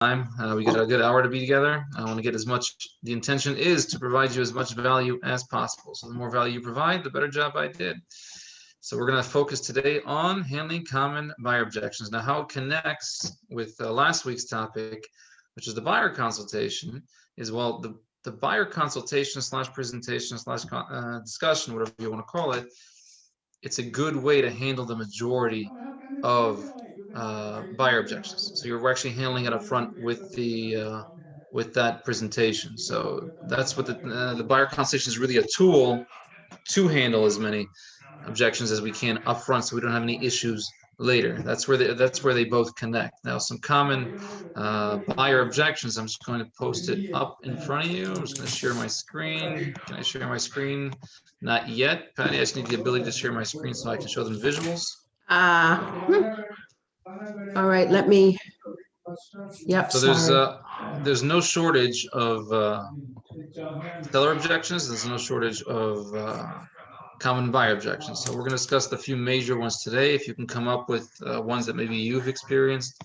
time. We get a good hour to be together. I want to get as much, the intention is to provide you as much value as possible. So the more value you provide, the better job I did. So we're going to focus today on handling common buyer objections. Now, how it connects with last week's topic, which is the buyer consultation, is, well, the buyer consultation slash presentation slash discussion, whatever you want to call it, it's a good way to handle the majority of buyer objections. So you're actually handling it up front with that presentation. So that's what the buyer consultation is really a tool to handle as many objections as we can up front, so we don't have any issues later. That's where they both connect. Now, some common buyer objections. I'm just going to post it up in front of you. I'm just going to share my screen. Can I share my screen? Not yet, Patty. I just need the ability to share my screen so I can show them visuals. All right, let me. Yep. So there's no shortage of seller objections. There's no shortage of common buyer objections. So we're going to discuss the few major ones today. If you can come up with ones that maybe you've experienced,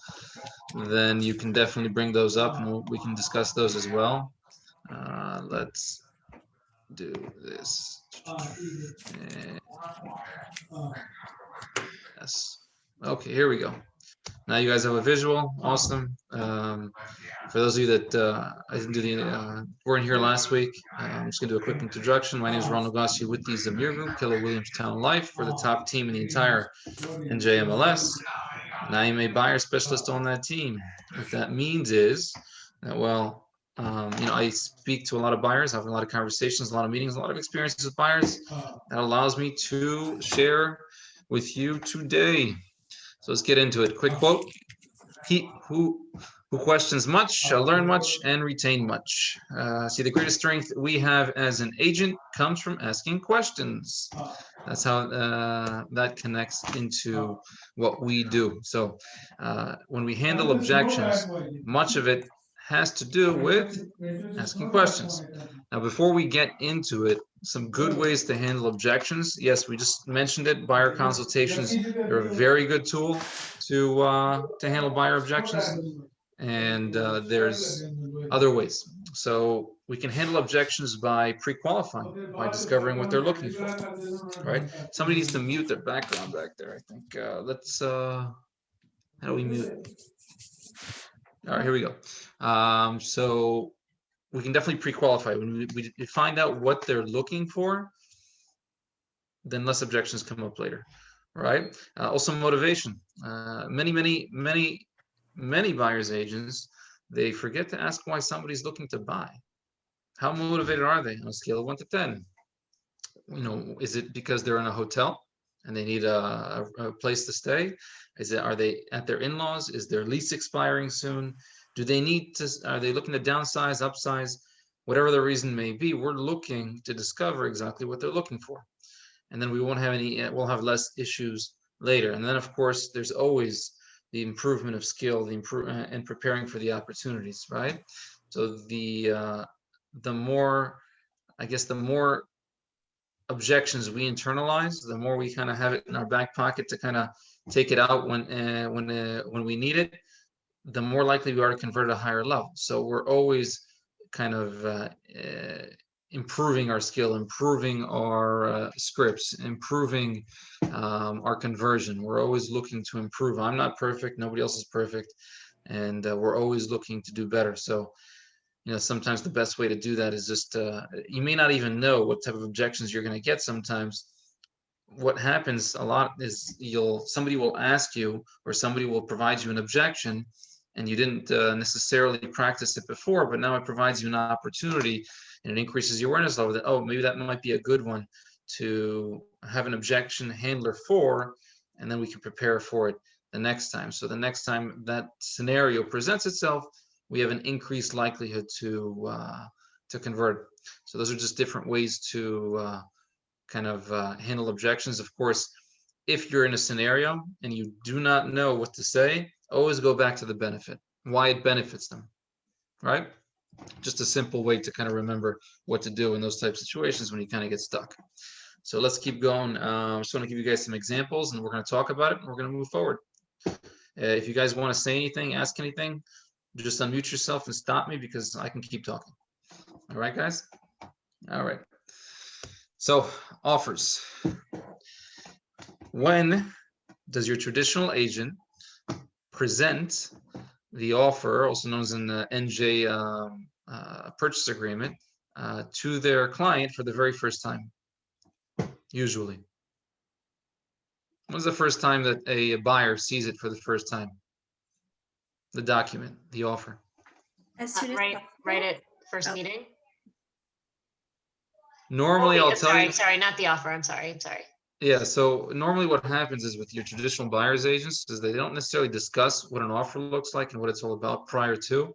then you can definitely bring those up and we can discuss those as well. Let's do this. Yes. Okay, here we go. Now you guys have a visual. Awesome. For those of you that I didn't do the weren't here last week, I'm just gonna do a quick introduction. My name is Ron Lugasi with the Zamir Group, Keller Williams Town Life. We're the top team in the entire NJMLS, and I am a buyer specialist on that team. What that means is that, well, I speak to a lot of buyers, have a lot of conversations, a lot of meetings, a lot of experiences with buyers. That allows me to share with you today. So let's get into it. Quick quote: "He who questions much shall learn much and retain much." See, the greatest strength we have as an agent comes from asking questions. That's how that connects into what we do. So when we handle objections, much of it has to do with asking questions. Now, before we get into it, some good ways to handle objections. Yes, we just mentioned it. Buyer consultations are a very good tool to handle buyer objections, and there's other ways. So we can handle objections by pre-qualifying, by discovering what they're looking for. Right? Somebody needs to mute their background back there, I think. Let's how do we mute it? All right, here we go. So we can definitely pre-qualify. When we find out what they're looking for, then less objections come up later, right? Also motivation. Many buyers agents, they forget to ask why somebody's looking to buy. How motivated are they on a scale of 1 to 10? Is it because they're in a hotel and they need a place to stay? Are they at their in-laws? Is their lease expiring soon? Are they looking to downsize, upsize? Whatever the reason may be, we're looking to discover exactly what they're looking for. And then we'll have less issues later. And then, of course, there's always the improvement of skill, and preparing for the opportunities, right? So the more objections we internalize, the more we kind of have it in our back pocket to kind of take it out when we need it, the more likely we are to convert at a higher level. So we're always kind of improving our skill, improving our scripts, improving our conversion. We're always looking to improve. I'm not perfect. Nobody else is perfect. And we're always looking to do better. So, sometimes the best way to do that is just, you may not even know what type of objections you're going to get sometimes. What happens a lot is somebody will ask you, or somebody will provide you an objection, and you didn't necessarily practice it before, but now it provides you an opportunity, and it increases your awareness level that, oh, maybe that might be a good one to have an objection handler for, and then we can prepare for it the next time. So the next time that scenario presents itself, we have an increased likelihood to convert. So those are just different ways to handle objections. Of course, if you're in a scenario and you do not know what to say, always go back to the benefit, why it benefits them, right? Just a simple way to kind of remember what to do in those types of situations when you kind of get stuck. So let's keep going. I just want to give you guys some examples, and we're going to talk about it, and we're going to move forward. If you guys want to say anything, ask anything, just unmute yourself and stop me because I can keep talking. All right, guys? All right. So offers. When does your traditional agent present the offer, also known as an NJ purchase agreement, to their client for the very first time? Usually. When's the first time that a buyer sees it for the first time? The document, the offer. As soon as Right possible. at first Oh. meeting. Normally, I'll tell you. Sorry, not the offer. I'm sorry. Yeah, so normally what happens is with your traditional buyer's agents is they don't necessarily discuss what an offer looks like and what it's all about prior to.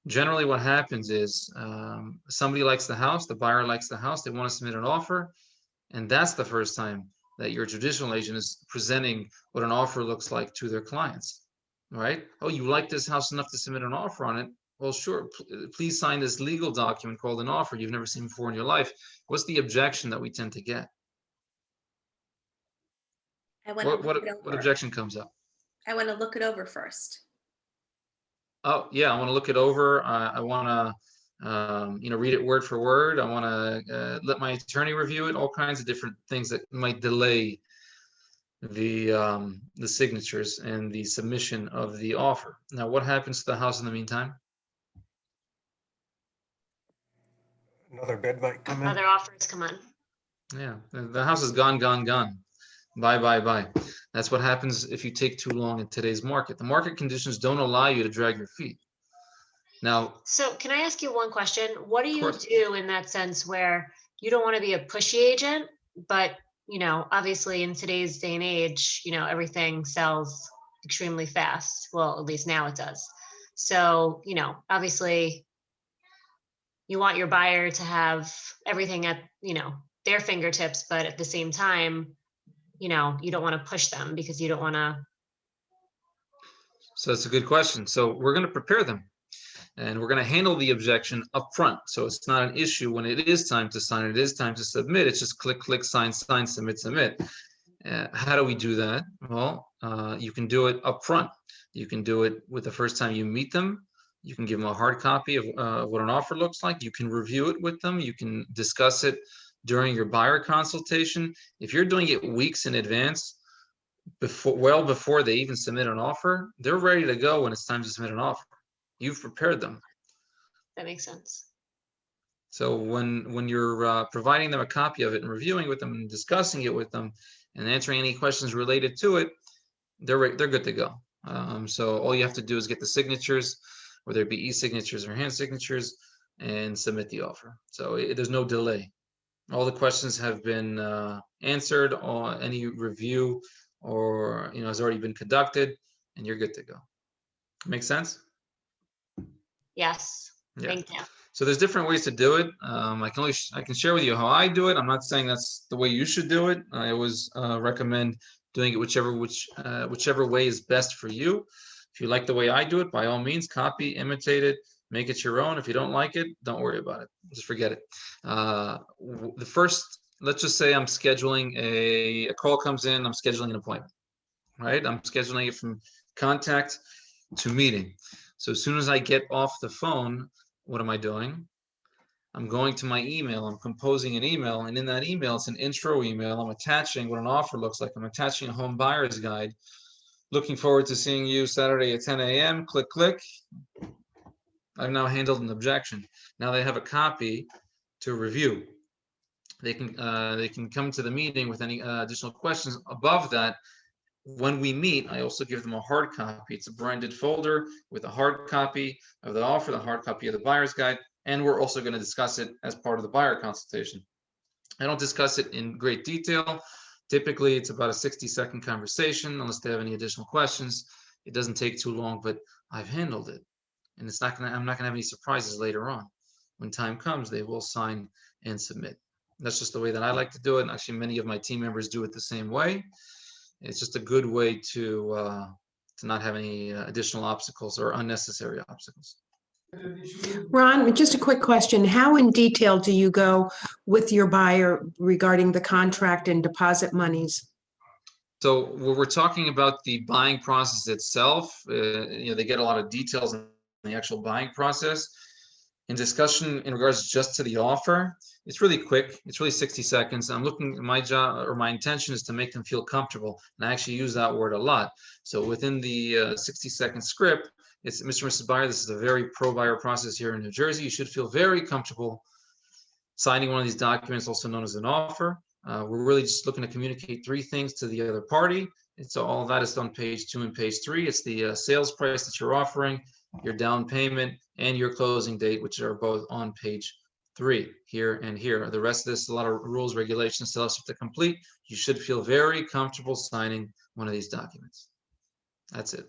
Generally, what happens is somebody likes the house, the buyer likes the house, they want to submit an offer, and that's the first time that your traditional agent is presenting what an offer looks like to their clients, right? Oh, you like this house enough to submit an offer on it? Well, sure, please sign this legal document called an offer you've never seen before in your life. What's the objection that we tend to get? I want to What look it over. objection comes up? I want to look it over first. Oh, yeah, I want to look it over. I want to, read it word for word. I want to let my attorney review it. All kinds of different things that might delay the signatures and the submission of the offer. Now, what happens to the house in the meantime? Another bid might come in. Other offers come on. Yeah, the house is gone, gone, gone. Bye, bye, bye. That's what happens if you take too long in today's market. The market conditions don't allow you to drag your feet. Now, So can I ask you one question? What do you course. do in that sense where you don't want to be a pushy agent, but obviously in today's day and age, everything sells extremely fast. Well, at least now it does. So, obviously you want your buyer to have everything at, their fingertips, but at the same time, you don't want to push them because you don't want to. So that's a good question. So we're going to prepare them and we're going to handle the objection up front. So it's not an issue when it is time to sign, it is time to submit. It's just click, click, sign, sign, submit, submit. How do we do that? Well, you can do it up front. You can do it with the first time you meet them. You can give them a hard copy of what an offer looks like. You can review it with them. You can discuss it during your buyer consultation. If you're doing it weeks in advance, well before they even submit an offer, they're ready to go when it's time to submit an offer. You've prepared them. That makes sense. So when you're providing them a copy of it and reviewing with them and discussing it with them and answering any questions related to it, they're good to go. So all you have to do is get the signatures, whether it be e-signatures or hand signatures, and submit the offer. So there's no delay. All the questions have been answered, or any review or has already been conducted, and you're good to go. Make sense? Yes. Yeah. Thank you. So there's different ways to do it. I can share with you how I do it. I'm not saying that's the way you should do it. I always recommend doing it whichever way is best for you. If you like the way I do it, by all means, copy, imitate it, make it your own. If you don't like it, don't worry about it. Just forget it. Let's just say I'm scheduling a call comes in, I'm scheduling an appointment, right? I'm scheduling it from contact to meeting. So as soon as I get off the phone, what am I doing? I'm going to my email, I'm composing an email, and in that email, it's an intro email. I'm attaching what an offer looks like. I'm attaching a home buyer's guide. Looking forward to seeing you Saturday at 10 a.m. Click, click. I've now handled an objection. Now they have a copy to review. They can come to the meeting with any additional questions. Above that, when we meet, I also give them a hard copy. It's a branded folder with a hard copy of the offer, the hard copy of the buyer's guide, and we're also going to discuss it as part of the buyer consultation. I don't discuss it in great detail. Typically, it's about a 60-second conversation, unless they have any additional questions. It doesn't take too long, but I've handled it, and I'm not gonna have any surprises later on. When time comes, they will sign and submit. That's just the way that I like to do it. And actually, many of my team members do it the same way. It's just a good way to not have any additional obstacles or unnecessary obstacles. Ron, just a quick question. How in detail do you go with your buyer regarding the contract and deposit monies? So when we're talking about the buying process itself, they get a lot of details and the actual buying process. In discussion in regards just to the offer, it's really quick. It's really 60 seconds. I'm looking, my job or my intention is to make them feel comfortable. And I actually use that word a lot. So within the 60-second script, it's Mr. and Mrs. Buyer, this is a very pro-buyer process here in New Jersey. You should feel very comfortable signing one of these documents, also known as an offer. We're really just looking to communicate 3 things to the other party. It's all that is on page 2 and page 3. It's the sales price that you're offering, your down payment, and your closing date, which are both on page 3 here and here. The rest of this, a lot of rules, regulations, sales to complete. You should feel very comfortable signing one of these documents. That's it.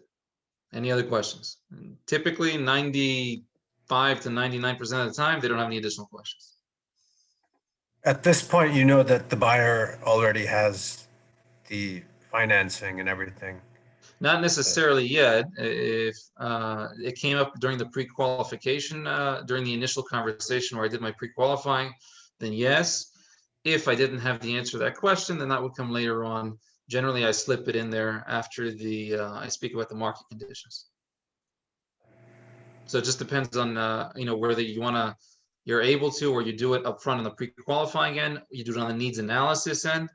Any other questions? And typically 95 to 99% of the time, they don't have any additional questions. At this point, you know that the buyer already has the financing and everything. Not necessarily yet. If it came up during the pre-qualification, during the initial conversation where I did my pre-qualifying, then yes. If I didn't have the answer to that question, then that would come later on. Generally, I slip it in there after I speak about the market conditions. So it just depends on whether you're able to, or you do it up front on the pre-qualifying end, you do it on the needs analysis end,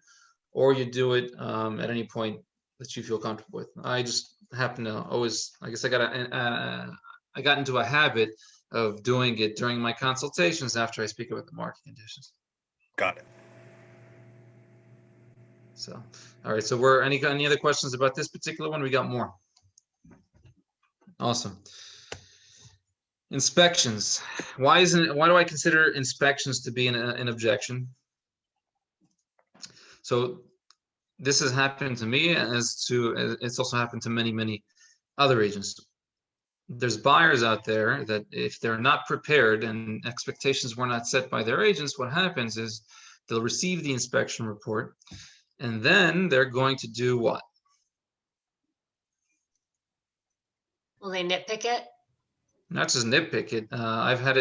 or you do it at any point that you feel comfortable with. I just happen to always, I guess I got into a habit of doing it during my consultations after I speak about the market conditions. Got it. So, all right. So any other questions about this particular one? We got more. Awesome. Inspections. Why do I consider inspections to be an objection? So this has happened to me, it's also happened to many other agents. There's buyers out there that if they're not prepared and expectations were not set by their agents, what happens is they'll receive the inspection report and then they're going to do what? Will they nitpick it? Not just nitpick it. I've had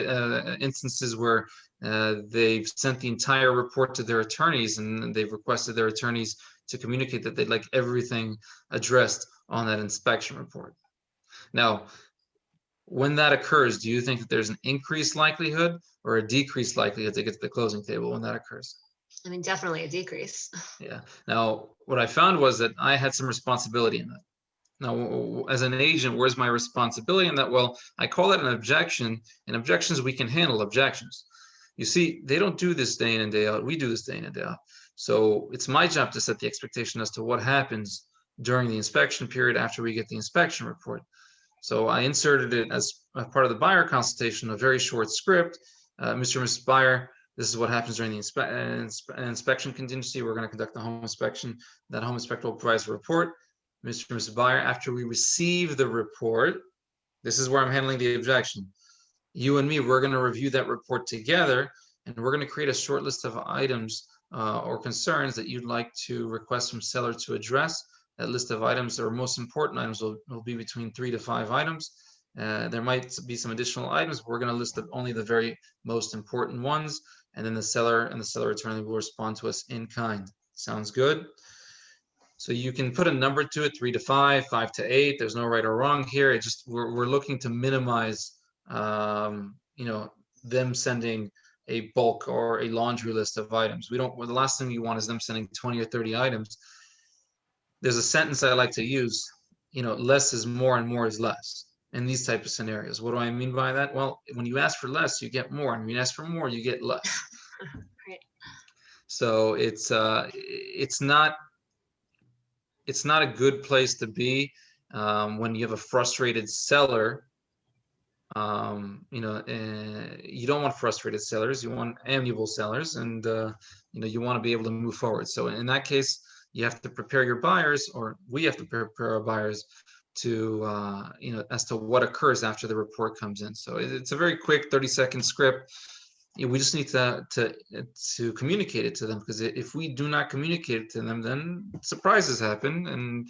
instances where they've sent the entire report to their attorneys and they've requested their attorneys to communicate that they'd like everything addressed on that inspection report. Now, when that occurs, do you think that there's an increased likelihood or a decreased likelihood to get to the closing table when that occurs? I mean, definitely a decrease. Yeah. Now, what I found was that I had some responsibility in that. Now, as an agent, where's my responsibility in that? Well, I call it an objection. In objections, we can handle objections. You see, they don't do this day in and day out. We do this day in and day out. So it's my job to set the expectation as to what happens during the inspection period after we get the inspection report. So I inserted it as a part of the buyer consultation, a very short script. Mr. and Mrs. Buyer, this is what happens during the inspection contingency. We're going to conduct the home inspection. That home inspector will provide a report. Mr. and Mrs. Buyer, after we receive the report, this is where I'm handling the objection. You and me, we're going to review that report together, and we're going to create a short list of items or concerns that you'd like to request from seller to address. That list of items, or most important items, will be between 3 to 5 items. There might be some additional items. We're going to list only the very most important ones, and then the seller and the seller attorney will respond to us in kind. Sounds good? So you can put a number to it, 3 to 5, 5 to 8. There's no right or wrong here. It just we're looking to minimize, them sending a bulk or a laundry list of items. The last thing you want is them sending 20 or 30 items. There's a sentence I like to use, less is more and more is less in these type of scenarios. What do I mean by that? Well, when you ask for less, you get more, and when you ask for more, you get less. Right. So it's not a good place to be when you have a frustrated seller. You don't want frustrated sellers. You want amiable sellers, and you want to be able to move forward. So in that case, you have to prepare your buyers, or we have to prepare our buyers to as to what occurs after the report comes in. So it's a very quick 30-second script. We just need to communicate it to them, because if we do not communicate it to them, then surprises happen, and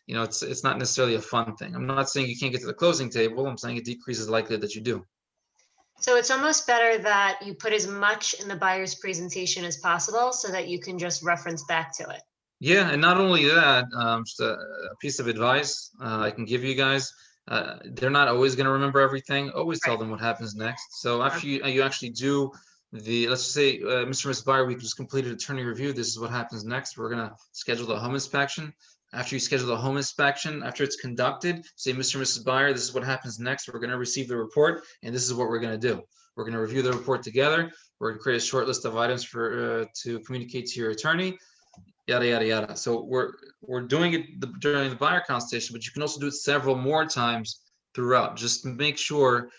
it's not necessarily a fun thing. I'm not saying you can't get to the closing table. I'm saying it decreases the likelihood that you do. So it's almost better that you put as much in the buyer's presentation as possible so that you can just reference back to it. Yeah, and not only that, just a piece of advice I can give you guys. They're not always going to remember everything. Always tell them what happens next. So after you actually do let's just say, Mr. and Mrs. Buyer, we just completed attorney review. This is what happens next. We're going to schedule the home inspection. After you schedule the home inspection, after it's conducted, say, Mr. and Mrs. Buyer, this is what happens next. We're going to receive the report, and this is what we're going to do. We're going to review the report together. We're going to create a short list of items for to communicate to your attorney, yada, yada, yada. So we're doing it during the buyer consultation, but you can also do it several more times throughout. Just to make sure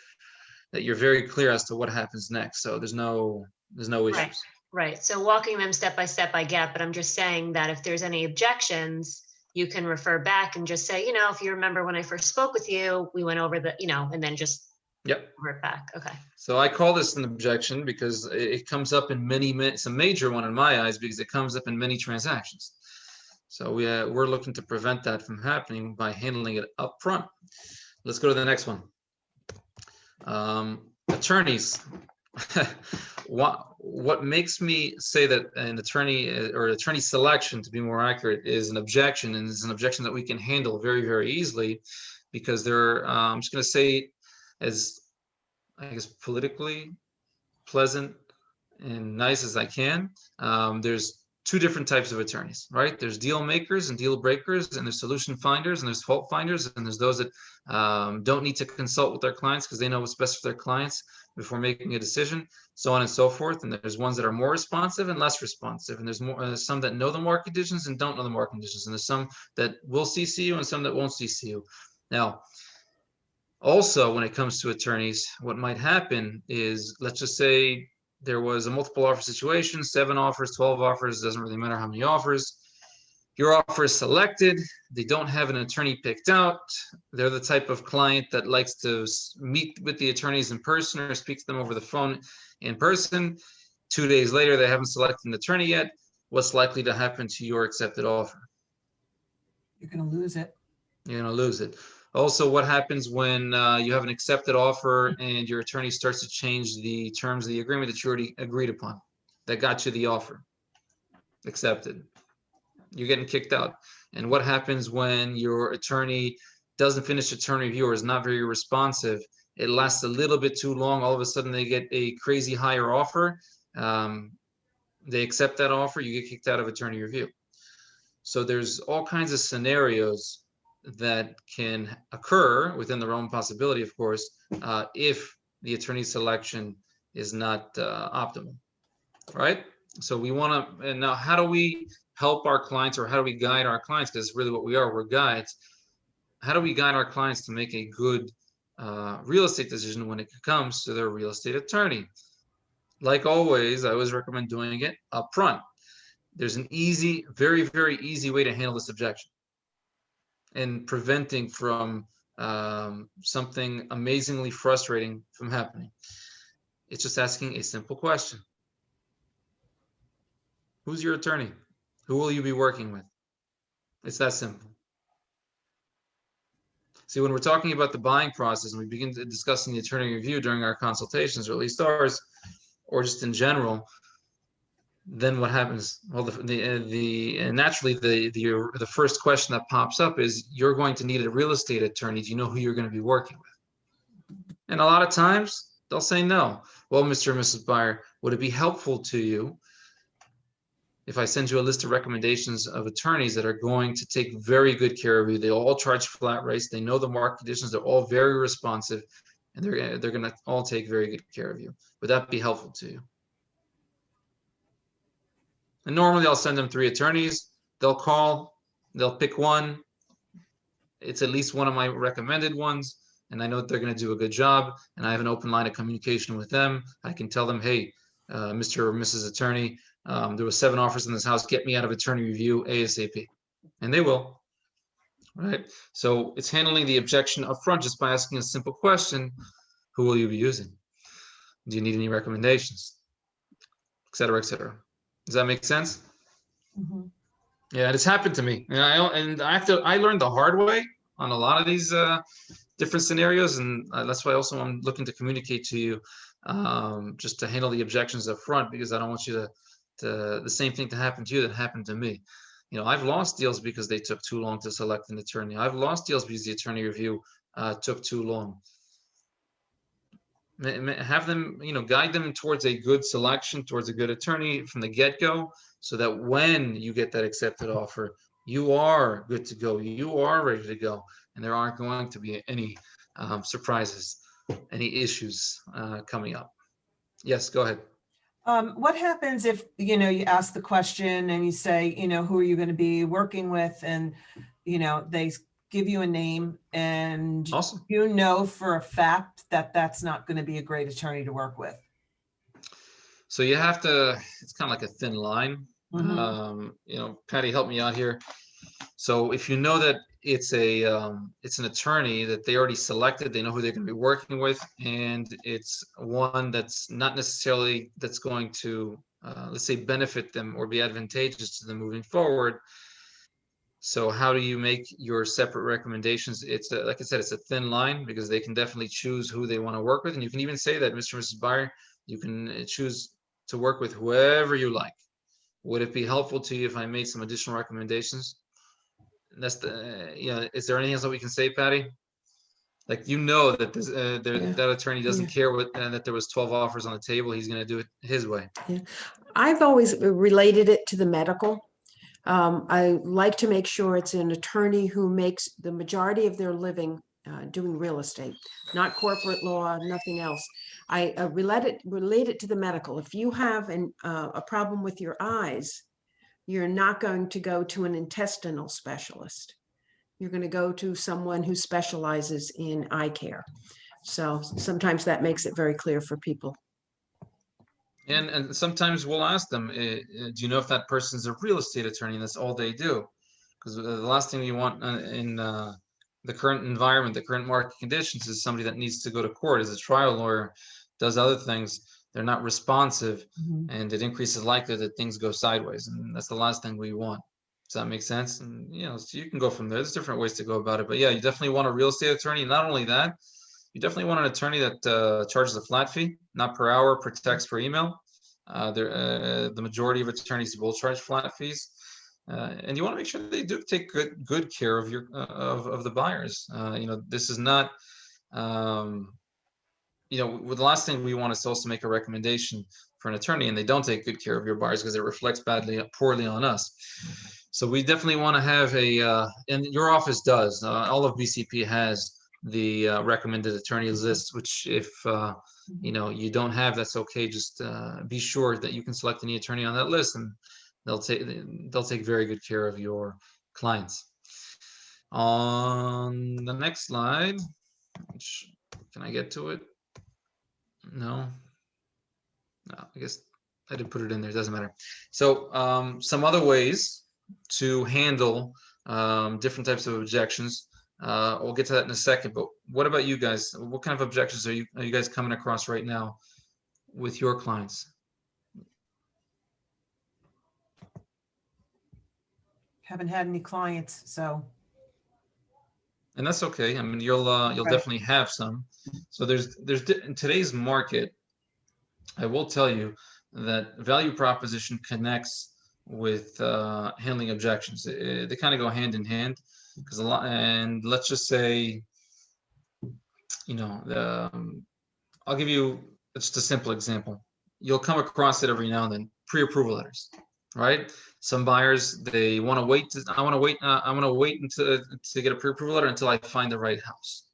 that you're very clear as to what happens next. So there's no issues. Right. So walking them step by step, I get, but I'm just saying that if there's any objections, you can refer back and just say, if you remember when I first spoke with you, we went over the, and then just revert back. Okay. So I call this an objection because it comes up in it's a major one in my eyes because it comes up in many transactions. So we're looking to prevent that from happening by handling it up front. Let's go to the next one. Attorneys. What makes me say that an attorney or attorney selection, to be more accurate, is an objection, and is an objection that we can handle very, very easily, because they're I'm just going to say as, I guess, politically pleasant and nice as I can. There's two different types of attorneys, right? There's deal makers and deal breakers, and there's solution finders, and there's fault finders, and there's those that don't need to consult with their clients because they know what's best for their clients before making a decision, so on and so forth. And there's ones that are more responsive and less responsive, and there's some that know the market conditions and don't know the market conditions, and there's some that will CC you and some that won't CC you. Now, also, when it comes to attorneys, what might happen is, let's just say there was a multiple offer situation, 7 offers, 12 offers, doesn't really matter how many offers. Your offer is selected. They don't have an attorney picked out. They're the type of client that likes to meet with the attorneys in person or speak to them over the phone in person. 2 days later, they haven't selected an attorney yet. What's likely to happen to your accepted offer? You're going to lose it. You're going to lose it. Also, what happens when you have an accepted offer and your attorney starts to change the terms of the agreement that you already agreed upon, that got you the offer accepted? You're getting kicked out. And what happens when your attorney doesn't finish attorney review or is not very responsive? It lasts a little bit too long. All of a sudden, they get a crazy higher offer. They accept that offer. You get kicked out of attorney review. So there's all kinds of scenarios that can occur within the realm of possibility, of course, if the attorney selection is not optimal, right? So we want to, and now how do we help our clients, or how do we guide our clients? Because really what we are, we're guides. How do we guide our clients to make a good real estate decision when it comes to their real estate attorney? Like always, I always recommend doing it up front. There's an easy, very, very easy way to handle this objection and preventing from something amazingly frustrating from happening. It's just asking a simple question. Who's your attorney? Who will you be working with? It's that simple. See, when we're talking about the buying process and we begin discussing the attorney review during our consultations, or at least ours, or just in general, then what happens? Well, naturally the first question that pops up is, you're going to need a real estate attorney. Do you know who you're going to be working with? And a lot of times they'll say no. Well, Mr. and Mrs. Buyer, would it be helpful to you if I send you a list of recommendations of attorneys that are going to take very good care of you? They all charge flat rates. They know the market conditions. They're all very responsive, and they're going to all take very good care of you. Would that be helpful to you? And normally I'll send them 3 attorneys. They'll call, they'll pick one. It's at least one of my recommended ones, and I know that they're going to do a good job, and I have an open line of communication with them. I can tell them, hey, Mr. or Mrs. Attorney, there were 7 offers in this house. Get me out of attorney review ASAP. And they will, right? So it's handling the objection up front just by asking a simple question. Who will you be using? Do you need any recommendations? Et cetera, et cetera. Does that make sense? Mhm. Yeah, it's happened to me. And I learned the hard way on a lot of these different scenarios. And that's why also I'm looking to communicate to you just to handle the objections up front, because I don't want you to the same thing to happen to you that happened to me. You know, I've lost deals because they took too long to select an attorney. I've lost deals because the attorney review took too long. Have them, guide them towards a good selection, towards a good attorney from the get-go, so that when you get that accepted offer, you are good to go. You are ready to go, and there aren't going to be any surprises, any issues coming up. Yes, go ahead. What happens if, you ask the question and you say, who are you going to be working with? And, they give you a name and Awesome. for a fact that that's not going to be a great attorney to work with. So you have to, it's kind of like a thin line. Mhm. Patty, help me out here. So if you know that it's an attorney that they already selected, they know who they're going to be working with, and it's one that's not necessarily that's going to, let's say, benefit them or be advantageous to them moving forward. So how do you make your separate recommendations? It's like I said, it's a thin line because they can definitely choose who they want to work with. And you can even say that, Mr. and Mrs. Buyer, you can choose to work with whoever you like. Would it be helpful to you if I made some additional recommendations? That's is there anything else that we can say, Patty? Like, that this, that attorney doesn't care that there was 12 offers on the table. He's going to do it his way. Yeah. I've always related it to the medical. I like to make sure it's an attorney who makes the majority of their living doing real estate, not corporate law, nothing else. I relate it to the medical. If you have a problem with your eyes, you're not going to go to an intestinal specialist. You're going to go to someone who specializes in eye care. So sometimes that makes it very clear for people. And sometimes we'll ask them, do you know if that person's a real estate attorney? And that's all they do. Because the last thing you want in the current environment, the current market conditions, is somebody that needs to go to court as a trial lawyer, does other things. They're not responsive, and it increases likelihood that things go sideways. And that's the last thing we want. Does that make sense? And, so you can go from there. There's different ways to go about it. But yeah, you definitely want a real estate attorney. Not only that, you definitely want an attorney that charges a flat fee, not per hour, per text, per email. The majority of attorneys will charge flat fees, and you want to make sure they do take good care of your of the buyers. This is not, the last thing we want is to also make a recommendation for an attorney, and they don't take good care of your buyers because it reflects poorly on us. So we definitely want to have and your office does. All of BCP has the recommended attorneys list, which if you don't have, that's okay. Just be sure that you can select any attorney on that list, and they'll take very good care of your clients. On the next slide, can I get to it? No, I guess I didn't put it in there. It doesn't matter. So some other ways to handle different types of objections. We'll get to that in a second, but what about you guys? What kind of objections are you guys coming across right now with your clients? Haven't had any clients, so. And that's okay. I mean, you'll definitely have some. So there's in today's market, I will tell you that value proposition connects with handling objections. They kind of go hand in hand. Because and let's just say, I'll give you just a simple example. You'll come across it every now and then, pre-approval letters, right? Some buyers, they want to wait. I want to wait until to get a pre-approval letter until I find the right house.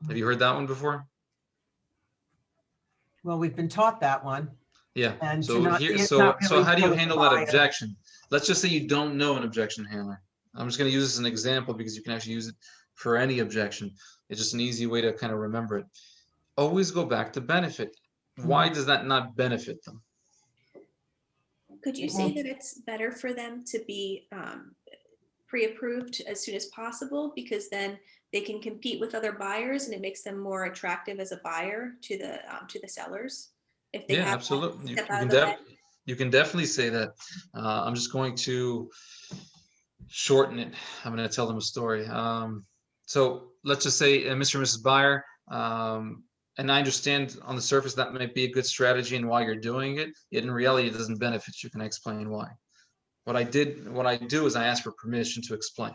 Have you heard that one before? Well, we've been taught that one. Yeah. And so how do you handle that objection? Let's just say you don't know an objection handler. I'm just going to use this as an example because you can actually use it for any objection. It's just an easy way to kind of remember it. Always go back to benefit. Why does that not benefit them? Could you say that it's better for them to be pre-approved as soon as possible, because then they can compete with other buyers and it makes them more attractive as a buyer to the sellers? If they have absolutely. To You can definitely say that. I'm just going to shorten it. I'm going to tell them a story. So let's just say Mr. and Mrs. Buyer, and I understand on the surface that might be a good strategy and why you're doing it, yet in reality it doesn't benefit you. Can I explain why? What I do is I ask for permission to explain.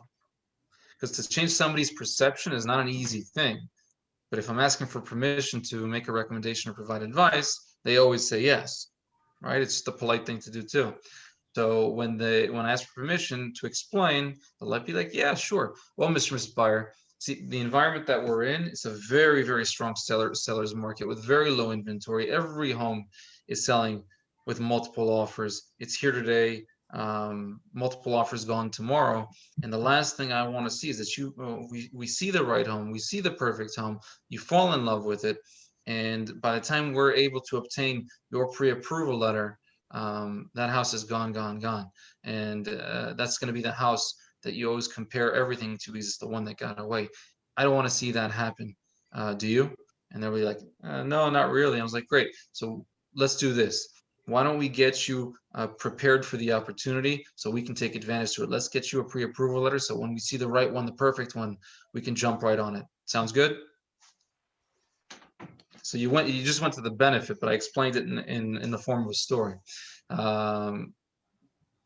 because to change somebody's perception is not an easy thing. But if I'm asking for permission to make a recommendation or provide advice, they always say yes, right? It's just a polite thing to do too. So when I ask for permission to explain, they'll be like, yeah, sure. Well, Mr. and Mrs. Buyer, see, the environment that we're in is a very, very strong seller's market with very low inventory. Every home is selling with multiple offers. It's here today, multiple offers gone tomorrow. And the last thing I want to see is that we see the right home, we see the perfect home, you fall in love with it. And by the time we're able to obtain your pre-approval letter, that house is gone. And that's going to be the house that you always compare everything to because it's the one that got away. I don't want to see that happen. Do you? And they'll be like, no, not really. I was like, great. So let's do this. Why don't we get you prepared for the opportunity so we can take advantage to it? Let's get you a pre-approval letter. So when we see the right one, the perfect one, we can jump right on it. Sounds good? So you just went to the benefit, but I explained it in the form of a story.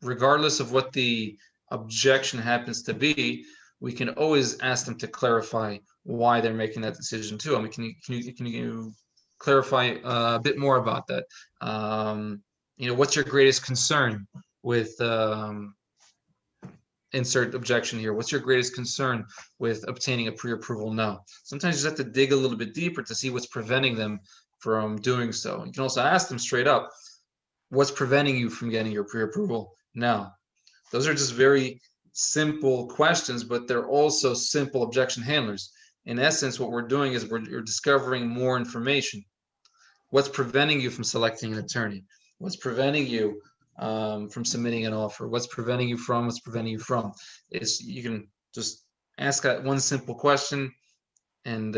Regardless of what the objection happens to be, we can always ask them to clarify why they're making that decision too. I mean, can you clarify a bit more about that? What's your greatest concern with insert objection here? What's your greatest concern with obtaining a pre-approval? No. Sometimes you just have to dig a little bit deeper to see what's preventing them from doing so. You can also ask them straight up, what's preventing you from getting your pre-approval now? Those are just very simple questions, but they're also simple objection handlers. In essence, what we're doing is we're discovering more information. What's preventing you from selecting an attorney? What's preventing you from submitting an offer? What's preventing you from? You can just ask that one simple question and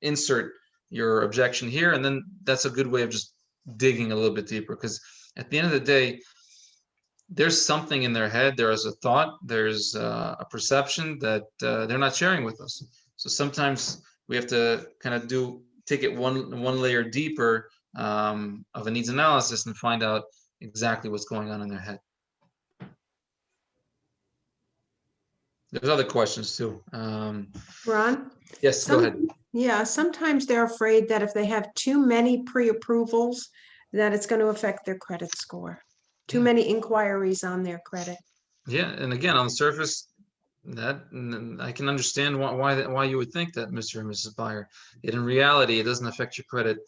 insert your objection here, and then that's a good way of just digging a little bit deeper, because at the end of the day, there's something in their head, there is a thought, there's a perception that they're not sharing with us. So sometimes we have to kind of take it one layer deeper of a needs analysis and find out exactly what's going on in their head. There's other questions too. Ron? Yes, go ahead. Yeah, sometimes they're afraid that if they have too many pre-approvals, that it's going to affect their credit score. Too many inquiries on their credit. Yeah, and again, on the surface, that I can understand why you would think that, Mr. and Mrs. Buyer. Yet in reality, it doesn't affect your credit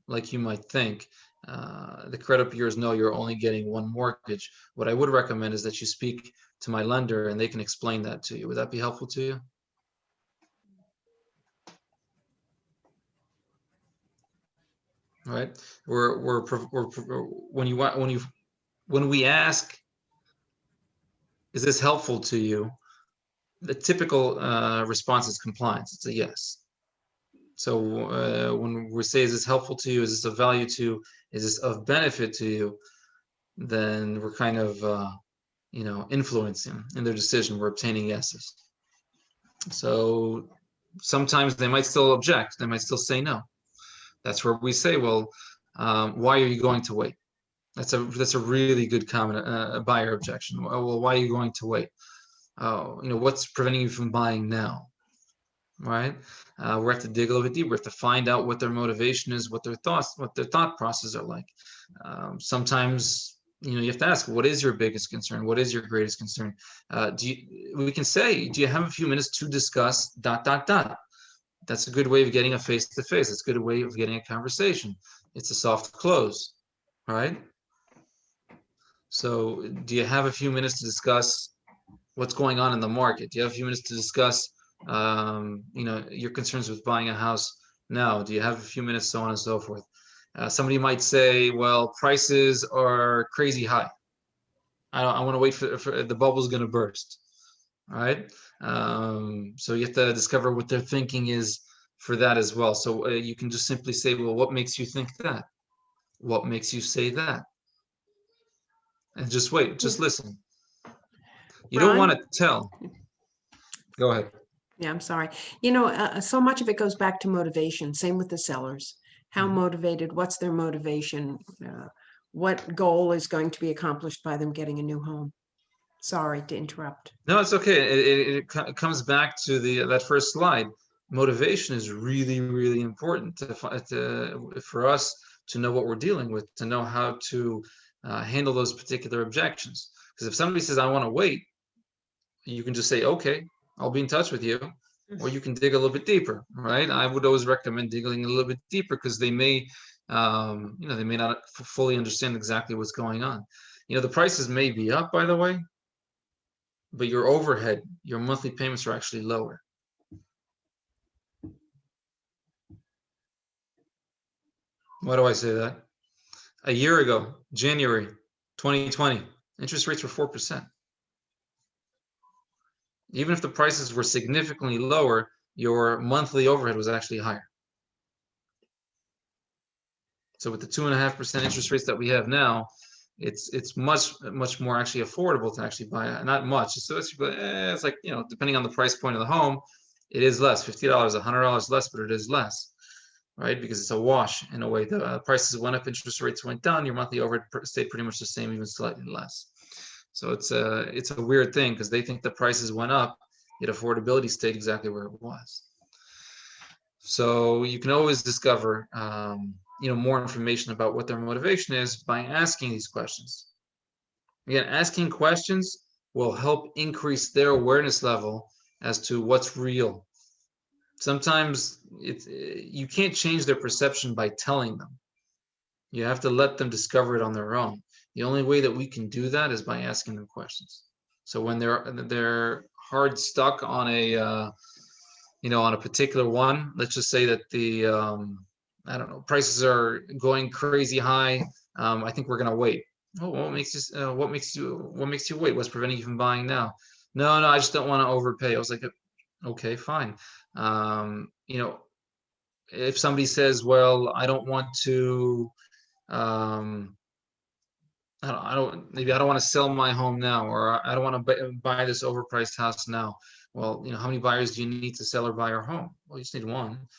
like you might think. The credit bureaus know you're only getting one mortgage. What I would recommend is that you speak to my lender and they can explain that to you. Would that be helpful to you? All right. When we ask, is this helpful to you? The typical response is compliance. It's a yes. So when we say, is this helpful to you? Is this of value to you? Is this of benefit to you? Then we're kind of, influencing in their decision. We're obtaining yeses. So sometimes they might still object. They might still say no. That's where we say, well, why are you going to wait? That's a really good comment, a buyer objection. Well, why are you going to wait? What's preventing you from buying now? Right? We have to dig a little bit deeper. We have to find out what their motivation is, what their thought processes are like. Sometimes, you have to ask, what is your biggest concern? What is your greatest concern? We can say, do you have a few minutes to discuss ... That's a good way of getting a face-to-face. It's a good way of getting a conversation. It's a soft close, right? So do you have a few minutes to discuss what's going on in the market? Do you have a few minutes to discuss, your concerns with buying a house now? Do you have a few minutes, so on and so forth? Somebody might say, well, prices are crazy high. I want to wait for the bubble's going to burst. All right. So you have to discover what their thinking is for that as well. So you can just simply say, well, what makes you think that? What makes you say that? And just wait, just listen. You don't want to tell. Go ahead. Yeah, I'm sorry. So much of it goes back to motivation. Same with the sellers. How motivated, what's their motivation? What goal is going to be accomplished by them getting a new home? Sorry to interrupt. No, it's okay. It comes back to that first slide. Motivation is really, really important for us to know what we're dealing with, to know how to handle those particular objections. Because if somebody says, I want to wait, you can just say, okay, I'll be in touch with you. Or you can dig a little bit deeper, right? I would always recommend digging a little bit deeper because they may, they may not fully understand exactly what's going on. The prices may be up, by the way, but your overhead, your monthly payments are actually lower. Why do I say that? A year ago, January 2020, interest rates were 4%. Even if the prices were significantly lower, your monthly overhead was actually higher. So with the 2.5% interest rates that we have now, it's much more actually affordable to actually buy. Not much. So it's like, depending on the price point of the home, it is less, $50, $100 less, but it is less, right? Because it's a wash in a way. The prices went up, interest rates went down, your monthly overhead stayed pretty much the same, even slightly less. So it's a weird thing because they think the prices went up, yet affordability stayed exactly where it was. So you can always discover, more information about what their motivation is by asking these questions. Again, asking questions will help increase their awareness level as to what's real. Sometimes you can't change their perception by telling them. You have to let them discover it on their own. The only way that we can do that is by asking them questions. So when they're hard stuck on on a particular one, let's just say that the prices are going crazy high. I think we're gonna wait. Oh, what makes you wait? What's preventing you from buying now? No, I just don't want to overpay. I was like, okay, fine. If somebody says, well, I don't want to, maybe I don't want to sell my home now, or I don't want to buy this overpriced house now. Well, how many buyers do you need to sell or buy your home? Well, you just need one.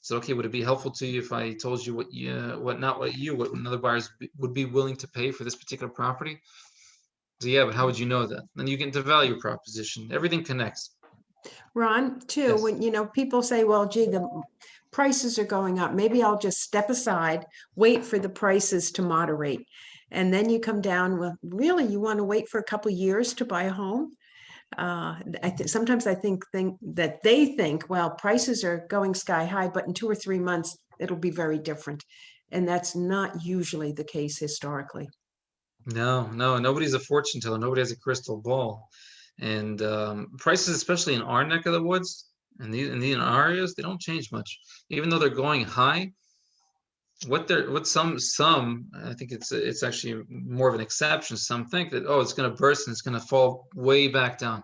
So, okay, would it be helpful to you if I told you what another buyers would be willing to pay for this particular property? So yeah, but how would you know that? Then you get into value proposition. Everything connects. Ron, too, Yes. when, people say, well, gee, the prices are going up, maybe I'll just step aside, wait for the prices to moderate. And then you come down, well, really, you want to wait for a couple years to buy a home? Sometimes I think that they think, well, prices are going sky high, but in 2 or 3 months, it'll be very different. And that's not usually the case historically. No, nobody's a fortune teller. Nobody has a crystal ball. And prices, especially in our neck of the woods, and in the areas, they don't change much. Even though they're going high, some I think it's actually more of an exception. Some think that, it's going to burst and it's going to fall way back down.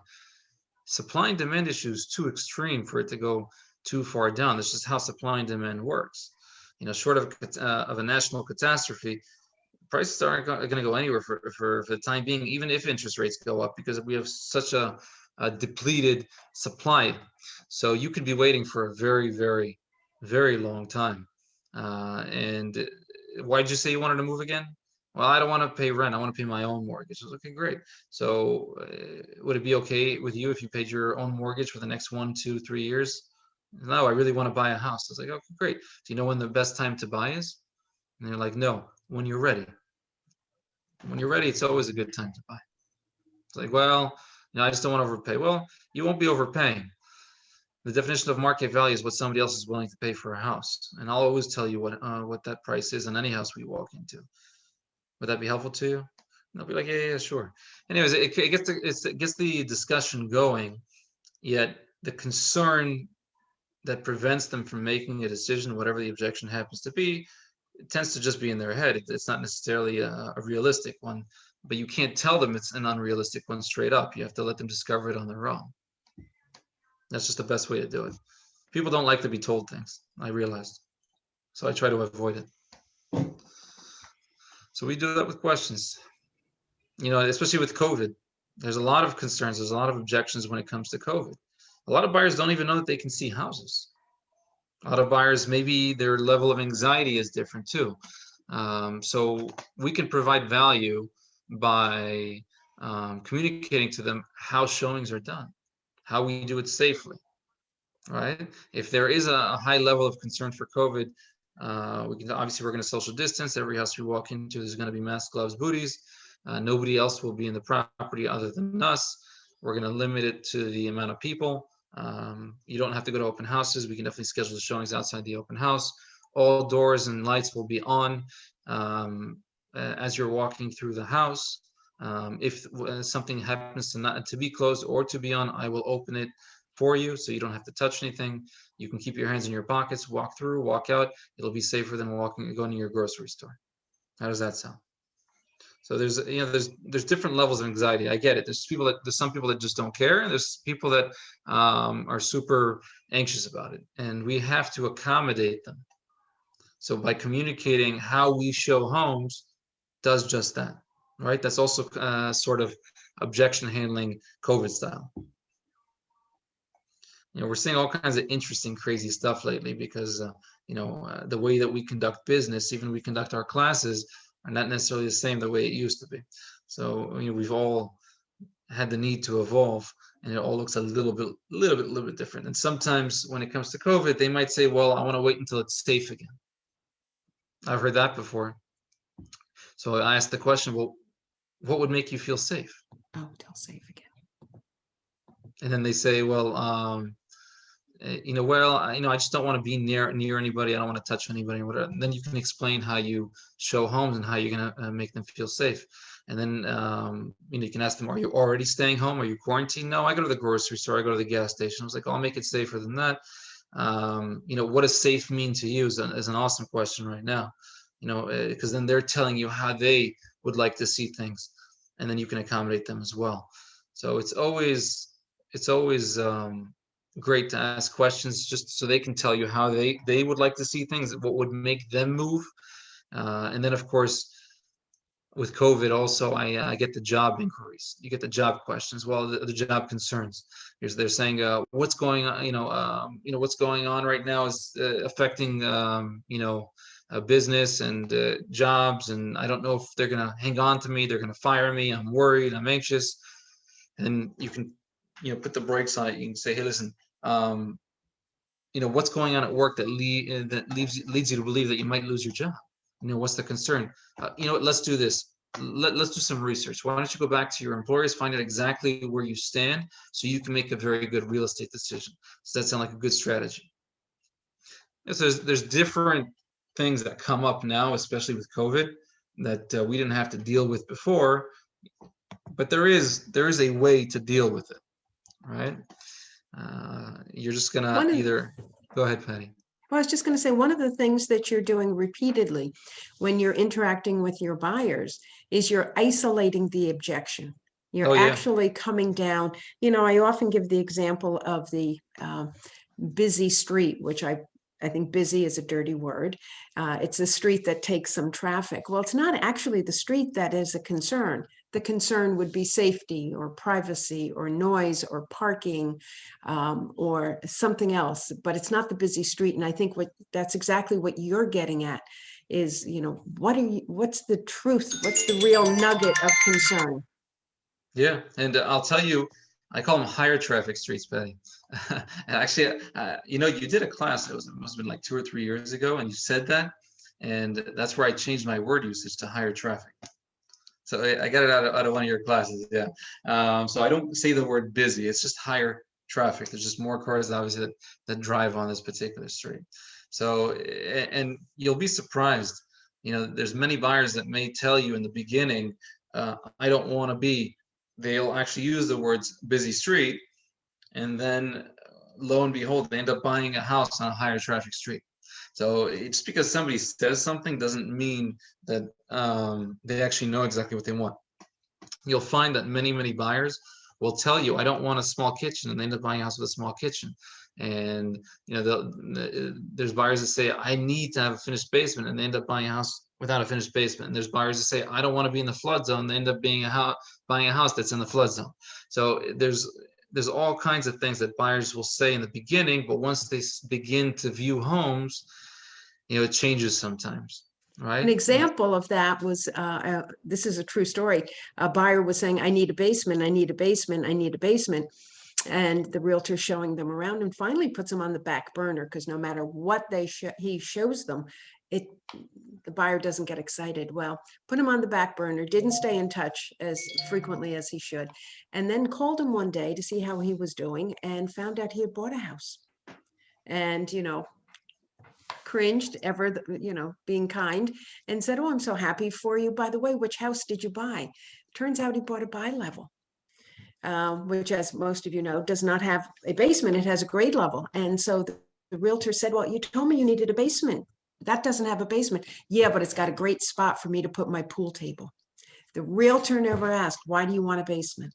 Supply and demand issue is too extreme for it to go too far down. That's just how supply and demand works. Short of a national catastrophe, prices aren't going to go anywhere for the time being, even if interest rates go up, because we have such a depleted supply. So you could be waiting for a very, very, very long time. And why did you say you wanted to move again? Well, I don't want to pay rent. I want to pay my own mortgage. I was okay, great. So would it be okay with you if you paid your own mortgage for the next 1, 2, 3 years? No, I really want to buy a house. I was like, okay, great. Do you know when the best time to buy is? And they're like, no, when you're ready. When you're ready, it's always a good time to buy. It's like, well, I just don't want to overpay. Well, you won't be overpaying. The definition of market value is what somebody else is willing to pay for a house. And I'll always tell you what that price is on any house we walk into. Would that be helpful to you? And they'll be like, yeah, sure. Anyways, it gets the discussion going, yet the concern that prevents them from making a decision, whatever the objection happens to be, it tends to just be in their head. It's not necessarily a realistic one, but you can't tell them it's an unrealistic one straight up. You have to let them discover it on their own. That's just the best way to do it. People don't like to be told things, I realized. So I try to avoid it. So we do that with questions. Especially with COVID, there's a lot of concerns. There's a lot of objections when it comes to COVID. A lot of buyers don't even know that they can see houses. A lot of buyers, maybe their level of anxiety is different too. So we can provide value by communicating to them how showings are done, how we do it safely, right? If there is a high level of concern for COVID, we can obviously, we're going to social distance. Every house we walk into, there's going to be masks, gloves, booties. Nobody else will be in the property other than us. We're going to limit it to the amount of people. You don't have to go to open houses. We can definitely schedule the showings outside the open house. All doors and lights will be on as you're walking through the house. If something happens to not to be closed or to be on, I will open it for you, so you don't have to touch anything. You can keep your hands in your pockets, walk through, walk out. It'll be safer than going to your grocery store. How does that sound? So there's different levels of anxiety. I get it. There's some people that just don't care, and there's people that are super anxious about it, and we have to accommodate them. So by communicating how we show homes does just that, right? That's also sort of objection handling COVID style. We're seeing all kinds of interesting, crazy stuff lately because, the way that we conduct business, even we conduct our classes, are not necessarily the same the way it used to be. So, we've all had the need to evolve, and it all looks a little bit different. And sometimes when it comes to COVID, they might say, well, I want to wait until it's safe again. I've heard that before. So I asked the question, well, what would make you feel safe? Oh, till safe again. And then they say, well, I just don't want to be near anybody. I don't want to touch anybody or whatever. And then you can explain how you show homes and how you're going to make them feel safe. And then, you can ask them, are you already staying home? Are you quarantined? No, I go to the grocery store. I go to the gas station. I was like, I'll make it safer than that. What does safe mean to you is an awesome question right now, because then they're telling you how they would like to see things, and then you can accommodate them as well. So it's always great to ask questions just so they can tell you how they would like to see things, what would make them move. And then, of course, with COVID also, I get the job inquiries. You get the job questions. Well, the job concerns. They're saying, what's going on? What's going on right now is affecting, business and jobs. And I don't know if they're going to hang on to me. They're going to fire me. I'm worried. I'm anxious. And you can, put the brakes on it. You can say, hey, listen, what's going on at work that leads you to believe that you might lose your job? What's the concern? Let's do this. Let's do some research. Why don't you go back to your employers, find out exactly where you stand so you can make a very good real estate decision. Does that sound like a good strategy? So there's different things that come up now, especially with COVID, that we didn't have to deal with before, but there is a way to deal with it, right? You're just gonna either go ahead, Patty. Well, I was just going to say, one of the things that you're doing repeatedly when you're interacting with your buyers is you're isolating the objection. You're actually coming down. I often give the example of the busy street, which I think busy is a dirty word. It's a street that takes some traffic. Well, it's not actually the street that is a concern. The concern would be safety or privacy or noise or parking or something else, but it's not the busy street. And I think that's exactly what you're getting at is, what's the truth? What's the real nugget of concern? Yeah. And I'll tell you, I call them higher traffic streets, Patty. And actually, you did a class, it must have been like 2 or 3 years ago, and you said that, and that's where I changed my word usage to higher traffic. So I got it out of one of your classes, yeah. So I don't say the word busy, it's just higher traffic. There's just more cars obviously that drive on this particular street. So, and you'll be surprised, there's many buyers that may tell you in the beginning, I don't want to be, they'll actually use the words busy street, and then lo and behold, they end up buying a house on a higher traffic street. So just because somebody says something doesn't mean that they actually know exactly what they want. You'll find that many buyers will tell you, I don't want a small kitchen, and they end up buying a house with a small kitchen. And there's buyers that say, I need to have a finished basement, and they end up buying a house without a finished basement. And there's buyers that say, I don't want to be in the flood zone. They end up buying a house that's in the flood zone. So there's all kinds of things that buyers will say in the beginning, but once they begin to view homes, it changes sometimes. right? An example of that was, this is a true story. A buyer was saying, I need a basement, I need a basement, I need a basement. And the realtor showing them around and finally puts them on the back burner because no matter what he shows them, the buyer doesn't get excited. Well, put him on the back burner, didn't stay in touch as frequently as he should, and then called him one day to see how he was doing and found out he had bought a house. And, cringed ever, being kind, and said, oh, I'm so happy for you. By the way, which house did you buy? Turns out he bought a bi-level, which, as most of you know, does not have a basement. It has a grade level. And so the realtor said, well, you told me you needed a basement. That doesn't have a basement. Yeah, but it's got a great spot for me to put my pool table. The realtor never asked, why do you want a basement?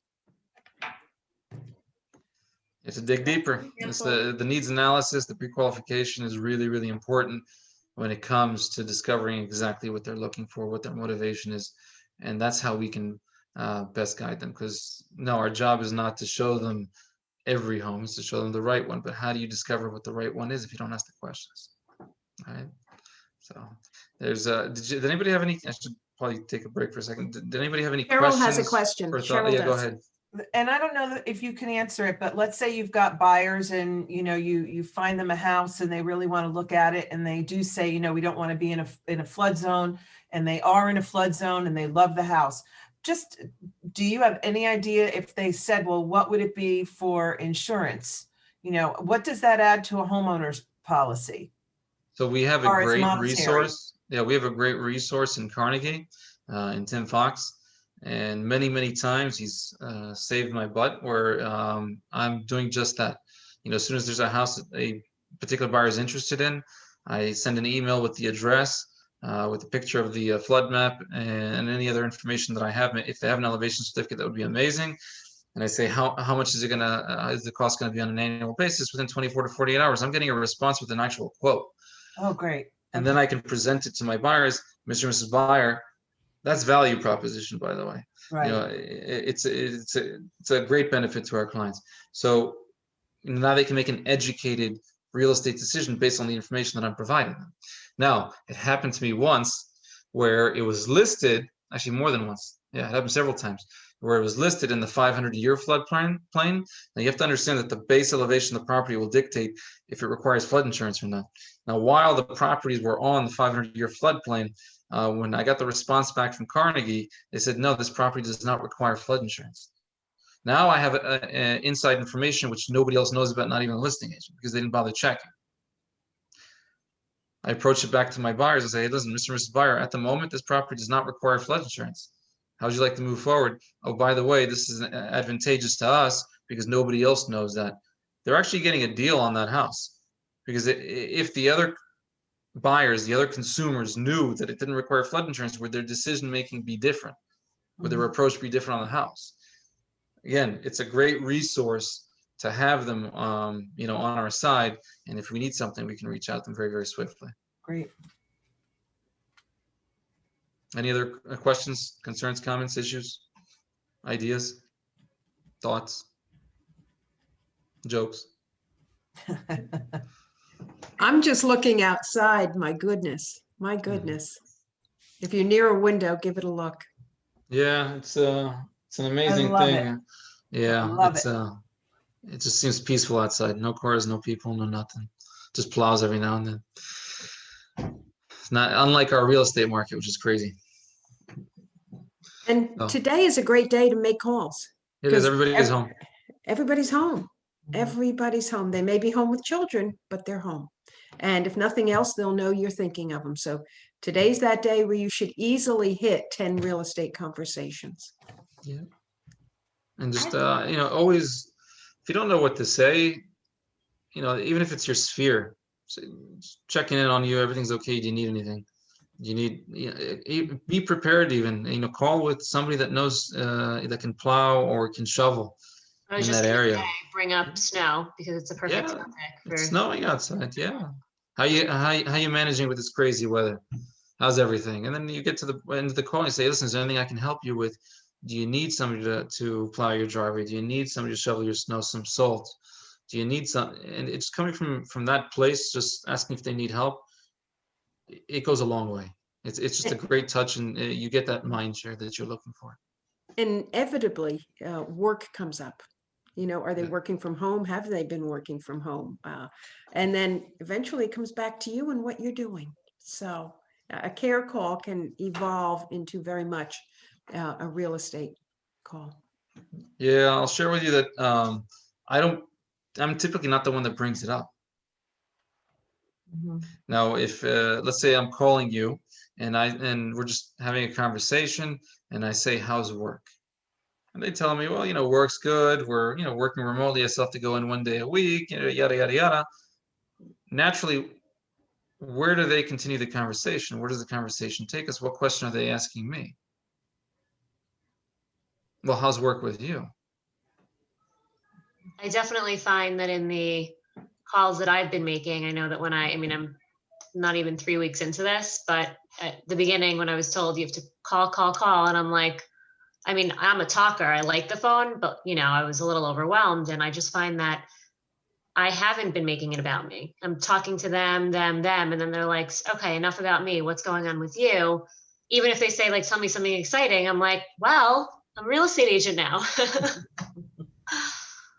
It's to dig deeper. It's the needs analysis, the pre-qualification is really, really important when it comes to discovering exactly what they're looking for, what their motivation is. And that's how we can best guide them. Because no, our job is not to show them every home, it's to show them the right one. But how do you discover what the right one is if you don't ask the questions? All right. So there's did anybody have any? I should probably take a break for a second. Did anybody have any Cheryl questions? has a question. Cheryl Yeah, go does. ahead. And I don't know if you can answer it, but let's say you've got buyers and, you find them a house and they really want to look at it. And they do say, we don't want to be in a flood zone, and they are in a flood zone and they love the house. Just, do you have any idea if they said, well, what would it be for insurance? What does that add to a homeowner's policy? So we have a Or it's great monetary. resource. Yeah, we have a great resource in Carnegie, in Tim Fox. And many, many times he's saved my butt where I'm doing just that. As soon as there's a house that a particular buyer is interested in, I send an email with the address, with a picture of the flood map and any other information that I have. If they have an elevation certificate, that would be amazing. And I say, how much is the cost gonna be on an annual basis? Within 24 to 48 hours, I'm getting a response with an actual quote. Oh, great. And then I can present it to my buyers, Mr. and Mrs. Buyer. That's value proposition, by the way. Right. It's a great benefit to our clients. So now they can make an educated real estate decision based on the information that I'm providing them. Now, it happened to me once where it was listed, actually more than once. Yeah, it happened several times, where it was listed in the 500-year floodplain. Now you have to understand that the base elevation of the property will dictate if it requires flood insurance or not. Now, while the properties were on the 500-year floodplain, when I got the response back from Carnegie, they said, no, this property does not require flood insurance. Now I have inside information which nobody else knows about, not even a listing agent, because they didn't bother checking. I approach it back to my buyers and say, hey, listen, Mr. and Mrs. Buyer, at the moment, this property does not require flood insurance. How would you like to move forward? Oh, by the way, this is advantageous to us because nobody else knows that. They're actually getting a deal on that house, because if the other buyers, the other consumers knew that it didn't require flood insurance, would their decision making be different? Would their approach be different on the house? Again, it's a great resource to have them, on our side. And if we need something, we can reach out to them very, very swiftly. Great. Any other questions, concerns, comments, issues, ideas, thoughts, jokes? I'm just looking outside. My goodness. My goodness. If you're near a window, give it a look. Yeah, it's an amazing love thing. it. Yeah, love it just seems peaceful outside. No cars, no people, no nothing. Just plows every now and then. It's not unlike our real estate market, which is crazy. And Oh. today is a great day to make calls. It is. Everybody is home. Everybody's home. Everybody's home. They may be home with children, but they're home. And if nothing else, they'll know you're thinking of them. So today's that day where you should easily hit 10 real estate conversations. Yeah. And just, always, if you don't know what to say, even if it's your sphere, checking in on you, everything's okay. Do you need anything? You need, be prepared even, call with somebody that knows, that can plow or can shovel I was in just that gonna area. say, bring up snow because it's a perfect Yeah, topic for It's snowing outside. Yeah. How you managing with this crazy weather? How's everything? And then you get to the end of the call and you say, listen, is there anything I can help you with? Do you need somebody to plow your driveway? Do you need somebody to shovel your snow, some salt? Do you need some? And it's coming from that place, just asking if they need help. It goes a long way. It's just a great touch, and you get that mind share that you're looking for. Inevitably, work comes up. You know, are they Yeah. working from home? Have they been working from home? And then eventually it comes back to you and what you're doing. So a care call can evolve into very much a real estate call. Yeah, I'll share with you that I'm typically not the one that brings it up. Now, if let's say I'm calling you and we're just having a conversation and I say, how's work? And they tell me, well, work's good. We're, working remotely. I still have to go in 1 day a week, yada, yada, yada. Naturally, where do they continue the conversation? Where does the conversation take us? What question are they asking me? Well, how's work with you? I definitely find that in the calls that I've been making, I know that when I mean, I'm not even 3 weeks into this, but at the beginning when I was told you have to call, and I'm like, I mean, I'm a talker. I like the phone, but I was a little overwhelmed, and I just find that I haven't been making it about me. I'm talking to them, and then they're like, okay, enough about me. What's going on with you? Even if they say like, tell me something exciting, I'm like, well, I'm a real estate agent now.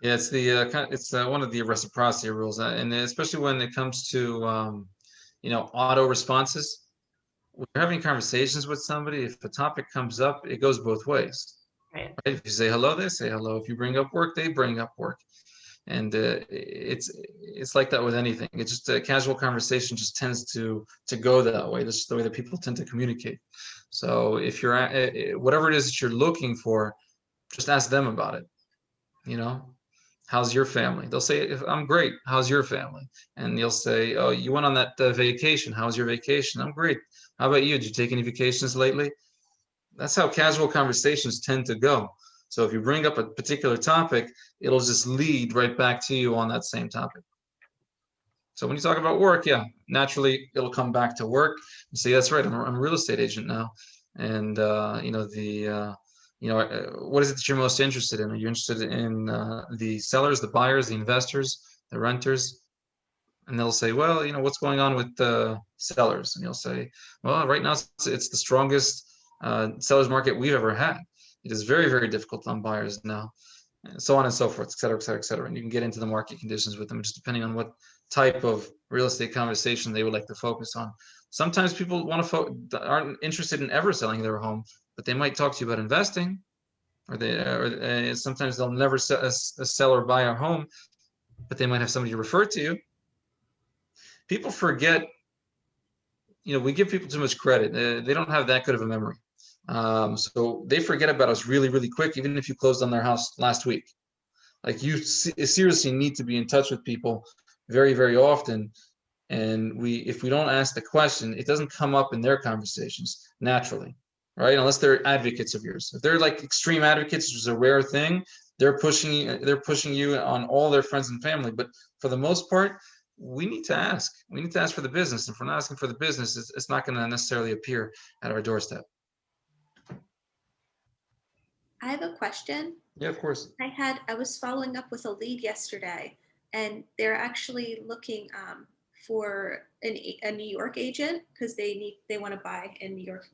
Yeah, it's one of the reciprocity rules, and especially when it comes to auto responses. When you're having conversations with somebody, if a topic comes up, it goes both ways. Right. If you say hello, they say hello. If you bring up work, they bring up work, and it's like that with anything. It's just a casual conversation just tends to go that way. That's just the way that people tend to communicate. So if you're whatever it is that you're looking for, just ask them about it. How's your family? They'll say, I'm great. How's your family? And you'll say, oh, you went on that vacation. How's your vacation? I'm great. How about you? Did you take any vacations lately? That's how casual conversations tend to go. So if you bring up a particular topic, it'll just lead right back to you on that same topic. So when you talk about work, yeah, naturally it'll come back to work. You say, that's right. I'm a real estate agent now. And, what is it that you're most interested in? Are you interested in the sellers, the buyers, the investors, the renters? And they'll say, well, what's going on with the sellers? And you'll say, well, right now it's the strongest sellers market we've ever had. It is very, very difficult on buyers now, and so on and so forth, et cetera, et cetera, et cetera. And you can get into the market conditions with them, just depending on what type of real estate conversation they would like to focus on. Sometimes people aren't interested in ever selling their home, but they might talk to you about investing, or sometimes they'll never sell or buy a home, but they might have somebody refer to you. People forget, we give people too much credit. They don't have that good of a memory. So they forget about us really, really quick, even if you closed on their house last week. Like you seriously need to be in touch with people very, very often. And if we don't ask the question, it doesn't come up in their conversations naturally, right? Unless they're advocates of yours. If they're like extreme advocates, which is a rare thing, they're pushing you on all their friends and family. But for the most part, we need to ask. We need to ask for the business. And if we're not asking for the business, it's not going to necessarily appear at our doorstep. I have a question. Yeah, of course. I was following up with a lead yesterday, and they're actually looking for a New York agent because they want to buy in New York.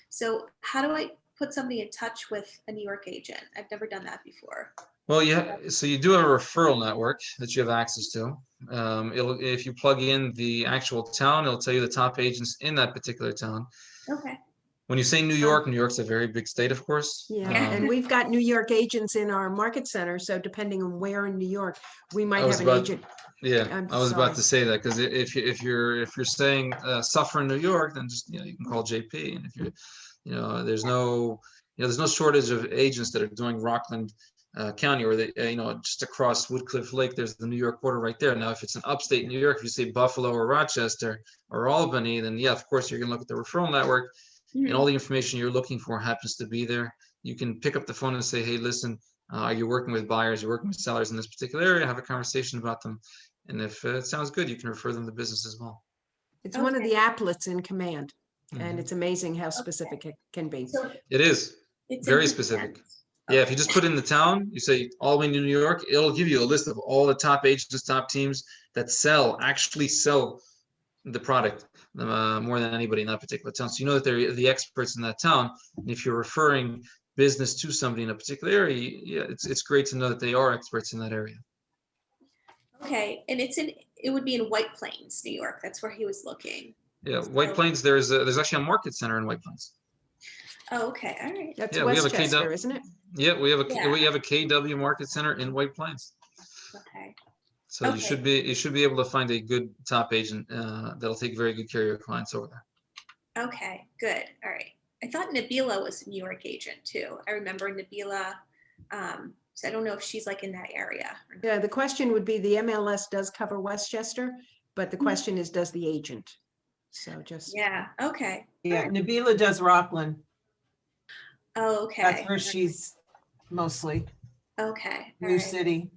So how do I put somebody in touch with a New York agent? I've never done that before. Well, so you do have a referral network that you have access to. If you plug in the actual town, it'll tell you the top agents in that particular town. Okay. When you say New York's a very big state, of course. Yeah, and we've got New York agents in our market center. So depending on where in New York, we might have an agent. Yeah, I was about to say that, because if you're saying suffer in New York, then just you can call JP. And if there's no shortage of agents that are doing Rockland County, or just across Woodcliff Lake, there's the New York border right there. Now, if it's an upstate New York, if you say Buffalo or Rochester or Albany, then yeah, of course you're gonna look at the referral network. And all the information you're looking for happens to be there. You can pick up the phone and say, hey, listen, are you working with buyers? You're working with sellers in this particular area? Have a conversation about them. And if it sounds good, you can refer them to business as well. It's one of the applets in command. And it's amazing how specific it can be. So it is very specific. Yeah, if you just put in the town, you say Albany, New York, it'll give you a list of all the top agents, top teams that actually sell the product more than anybody in that particular town. So you know that they're the experts in that town. And if you're referring business to somebody in a particular area, yeah, it's great to know that they are experts in that area. Okay, and it would be in White Plains, New York. That's where he was looking. Yeah, White Plains. There's actually a market center in White Plains. Oh, okay, all right. That's Yeah, we have a Westchester, isn't it? Yeah, we have a Yeah. KW market center in White Plains. Okay. So you Okay. should be able to find a good top agent that'll take very good care of your clients over there. Okay, good. All right. I thought Nabila was a New York agent too. I remember Nabila. So I don't know if she's like in that area. or not. Yeah, the question would be, the MLS does cover Westchester, but the question is, does the agent? So just, Yeah. Okay. Yeah, Nabila does Rockland. Oh, okay. That's where she's mostly, Okay. all New right. City.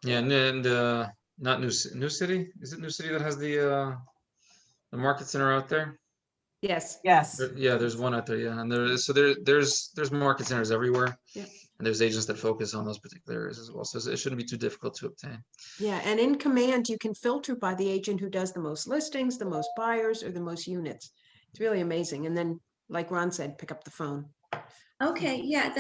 Yeah, and not New City. Is it New City that has the market center out there? yes. Yes. Yeah, there's one out there. Yeah, and there's market centers everywhere. Yeah. And there's agents that focus on those particular areas as well. So it shouldn't be too difficult to obtain. Yeah, and in Command, you can filter by the agent who does the most listings, the most buyers, or the most units. It's really amazing. And then, like Ron said, pick up the phone. Okay. Yeah,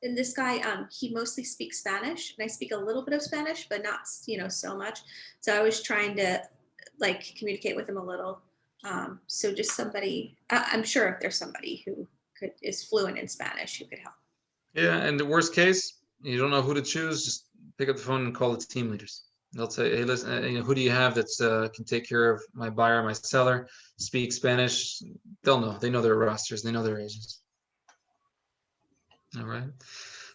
and this guy, he mostly speaks Spanish, and I speak a little bit of Spanish, but not, so much. So I was trying to like communicate with him a little. So just somebody, I'm sure if there's somebody who is fluent in Spanish who could help. Yeah, and the worst case, you don't know who to choose, just pick up the phone and call the team leaders. They'll say, hey, listen, who do you have that's can take care of my buyer, my seller, speak Spanish? They'll know. They know their rosters. They know their agents. All right.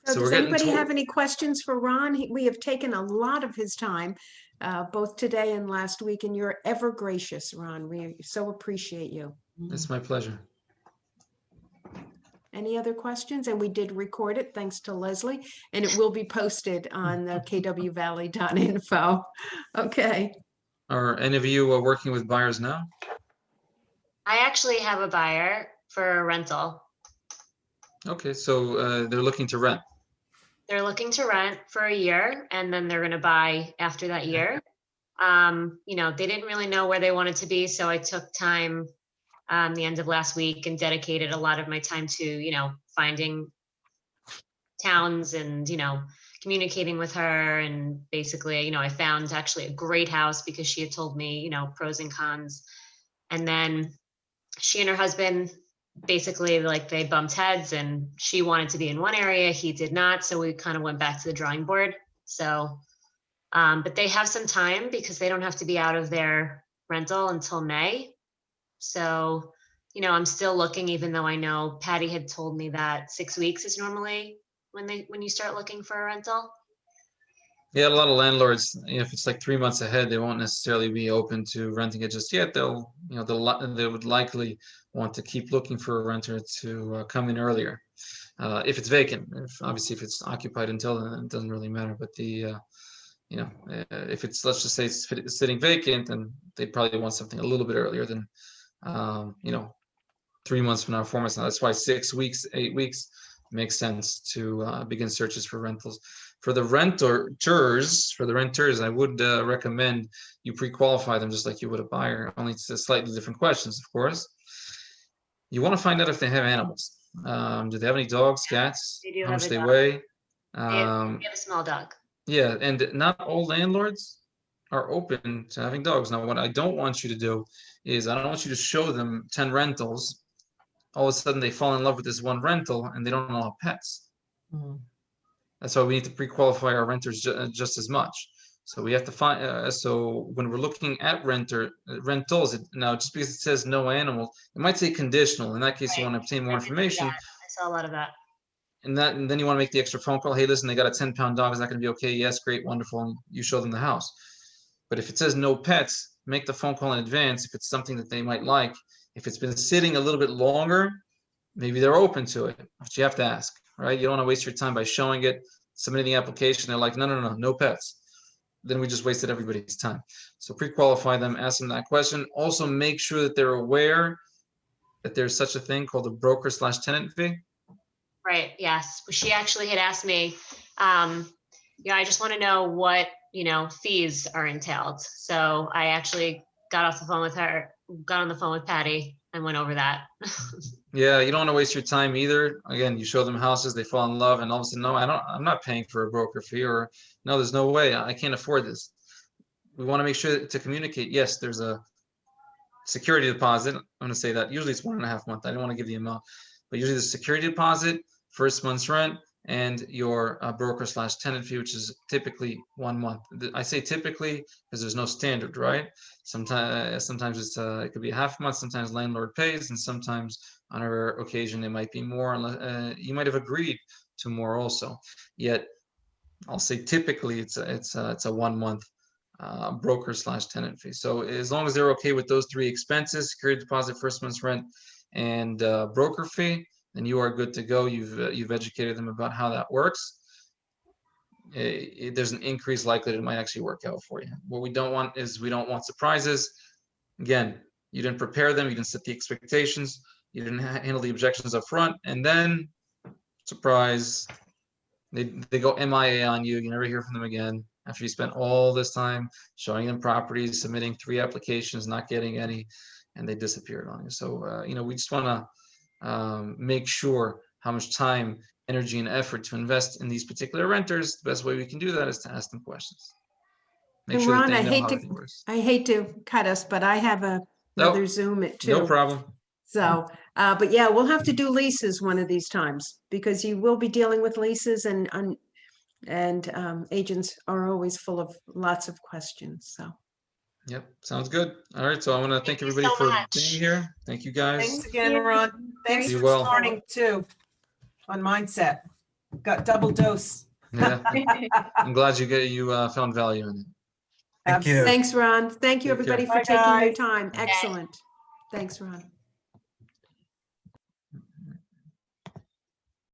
So we're does getting anybody toward- have any questions for Ron? We have taken a lot of his time, both today and last week, and you're ever gracious, Ron. We so appreciate you. It's my pleasure. Any other questions? And we did record it, thanks to Leslie, and it will be posted on the kwvalley.info. Okay. Are any of you working with buyers now? I actually have a buyer for a rental. Okay, so they're looking to rent. They're looking to rent for a year and then they're going to buy after that year. They didn't really know where they wanted to be. So I took time the end of last week and dedicated a lot of my time to, finding towns and, communicating with her. And basically, I found actually a great house because she had told me, pros and cons. And then she and her husband, basically like they bumped heads and she wanted to be in one area, he did not. So we kind of went back to the drawing board. So, but they have some time because they don't have to be out of their rental until May. So, I'm still looking, even though I know Patty had told me that 6 weeks is normally when you start looking for a rental. Yeah, a lot of landlords, if it's like 3 months ahead, they won't necessarily be open to renting it just yet. They would likely want to keep looking for a renter to come in earlier. If it's vacant, obviously if it's occupied until then, it doesn't really matter. But if it's, let's just say it's sitting vacant, then they'd probably want something a little bit earlier than, 3 months from now, 4 months now. That's why 6 weeks, 8 weeks makes sense to begin searches for rentals. For the renters, I would recommend you pre-qualify them just like you would a buyer, only to slightly different questions, of course. You want to find out if they have animals. Do they have any dogs, cats? They do How have much a they dog. weigh? They have a small dog. Yeah, and not all landlords are open to having dogs. Now, what I don't want you to do is I don't want you to show them 10 rentals. All of a sudden, they fall in love with this one rental and they don't allow pets. Mhm. That's why we need to pre-qualify our renters just as much. So we have to find. So when we're looking at rentals, now just because it says no animals, it might say conditional. In that case, you Right. want to obtain more I did see information. that. I saw a lot of that. And then you want to make the extra phone call. Hey, listen, they got a 10-pound dog. Is that going to be okay? Yes, great, wonderful. And you show them the house. But if it says no pets, make the phone call in advance if it's something that they might like. If it's been sitting a little bit longer, maybe they're open to it. But you have to ask, right? You don't want to waste your time by showing it, submitting the application. They're like, no pets. Then we just wasted everybody's time. So pre-qualify them, ask them that question. Also make sure that they're aware that there's such a thing called a broker/tenant fee. Right. Yes. She actually had asked me, I just want to know what, fees are entailed. So I actually got off the phone with her, got on the phone with Patty and went over that. Yeah, you don't want to waste your time either. Again, you show them houses, they fall in love, and all of a sudden, no, I'm not paying for a broker fee, or no, there's no way, I can't afford this. We want to make sure to communicate, yes, there's a security deposit. I'm going to say that usually it's 1.5 months. I don't want to give the amount, but usually the security deposit, first month's rent, and your broker/tenant fee, which is typically 1 month. I say typically because there's no standard, right? Sometimes it's it could be a half month. Sometimes landlord pays, and sometimes on a rare occasion it might be more. Unless you might have agreed to more also. Yet I'll say typically it's a 1 month broker/tenant fee. So as long as they're okay with those 3 expenses, security deposit, first month's rent, and broker fee, then you are good to go. You've educated them about how that works. There's an increased likelihood it might actually work out for you. What we don't want is we don't want surprises. Again, you didn't prepare them, you didn't set the expectations, you didn't handle the objections up front, and then surprise, they go MIA on you. You never hear from them again after you spent all this time showing them properties, submitting 3 applications, not getting any, and they disappeared on you. So we just want to make sure how much time, energy, and effort to invest in these particular renters. The best way we can do that is to ask them questions. Make And sure that Ron, they I know hate how to- everything works. I hate to cut us, but I have another Zoom at 2. No problem. So, but yeah, we'll have to do leases one of these times, because you will be dealing with leases, and agents are always full of lots of questions, so. Yep, sounds good. All right, so I want to thank you everybody so for much. being here. Thank you, guys. Thanks again, Ron. Thanks Be for well. starting too on mindset. Got double dose. Yeah, I'm glad you found value in it. Thank you. Thanks, Ron. Thank you, Take care. everybody, for Bye, taking your guys. time. Excellent. Thanks, Ron.